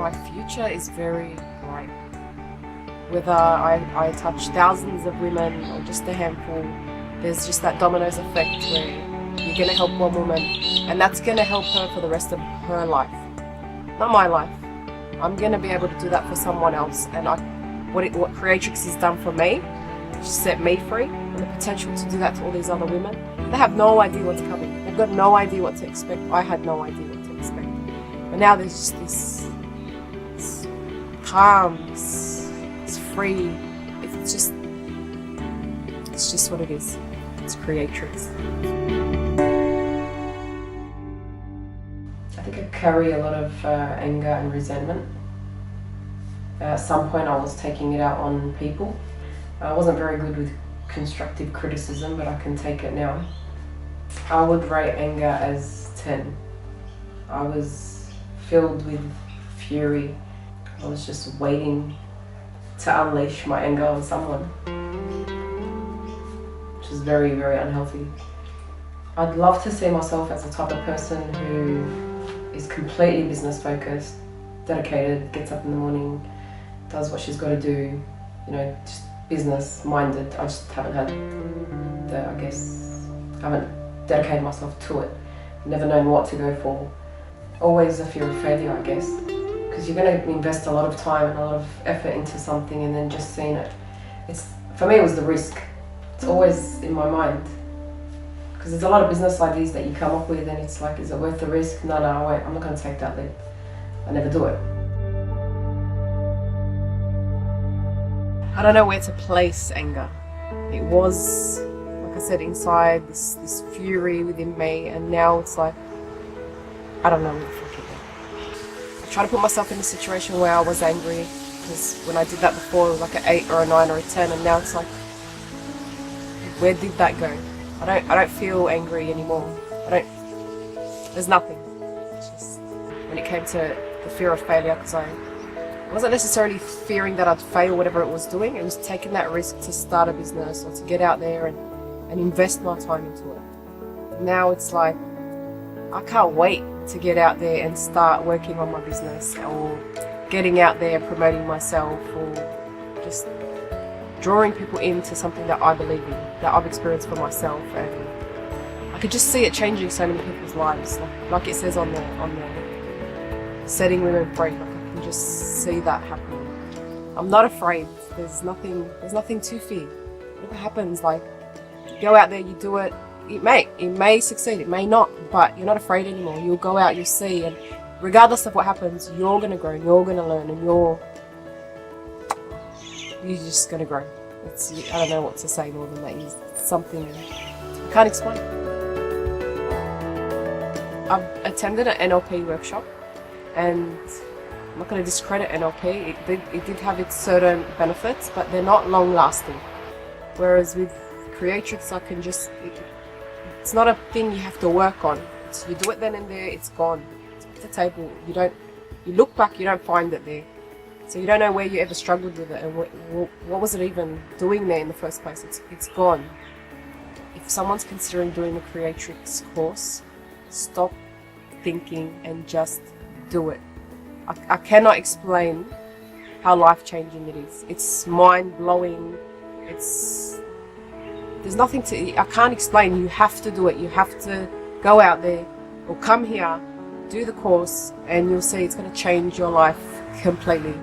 my future is very bright. Whether I touch thousands of women or just a handful, there's just that dominoes effect where you're going to help one woman and that's going to help her for the rest of her life. Not my life. I'm going to be able to do that for someone else. And what Creatrix has done for me, she set me free, and the potential to do that to all these other women. They have no idea what's coming. They've got no idea what to expect. I had no idea what to expect. But now there's just this calm, it's free. It's just what it is. It's Creatrix. I think I carry a lot of anger and resentment. At some point I was taking it out on people. I wasn't very good with constructive criticism, but I can take it now. I would rate anger as 10. I was filled with fury. I was just waiting to unleash my anger on someone, which is very, very unhealthy. I'd love to see myself as the type of person who is completely business focused, dedicated, gets up in the morning, does what she's got to do, you know, just business minded. I just haven't had I haven't dedicated myself to it. Never known what to go for. Always a fear of failure, I guess. Because you're going to invest a lot of time and a lot of effort into something and then just seeing it. For me it was the risk. It's always in my mind. Because there's a lot of business ideas that you come up with and it's like, is it worth the risk? No, wait, I'm not going to take that leap. I never do it. I don't know where to place anger. It was, like I said, inside this fury within me, and now it's like, I don't know where the fuck it is. I try to put myself in a situation where I was angry, because when I did that before it was like an 8 or a 9 or a 10, and now it's like, where did that go? I don't feel angry anymore. There's nothing. It's just, when it came to the fear of failure, because I wasn't necessarily fearing that I'd fail whatever it was doing, it was taking that risk to start a business or to get out there and invest my time into it. Now it's like, I can't wait to get out there and start working on my business or getting out there promoting myself or just drawing people into something that I believe in, that I've experienced for myself, and I could just see it changing so many people's lives. Like it says on the setting women free. I can just see that happening. I'm not afraid. There's nothing to fear. Whatever happens, like, you go out there, you do it. It may succeed, it may not, but you're not afraid anymore. You'll go out, you'll see, and regardless of what happens, you're gonna grow, and you're gonna learn, and you're just gonna grow. I don't know what to say more than that. It's something I can't explain. I've attended an NLP workshop, and I'm not going to discredit NLP. It did have its certain benefits, but they're not long lasting. Whereas with Creatrix, it's not a thing you have to work on. You do it then and there, it's gone. It's off the table. You look back, you don't find it there. So you don't know where you ever struggled with it and what was it even doing there in the first place. It's gone. If someone's considering doing the Creatrix course, stop thinking and just do it. I cannot explain how life-changing it is. It's mind-blowing. There's nothing I can't explain. You have to do it. You have to go out there or come here, do the course, and you'll see it's going to change your life completely.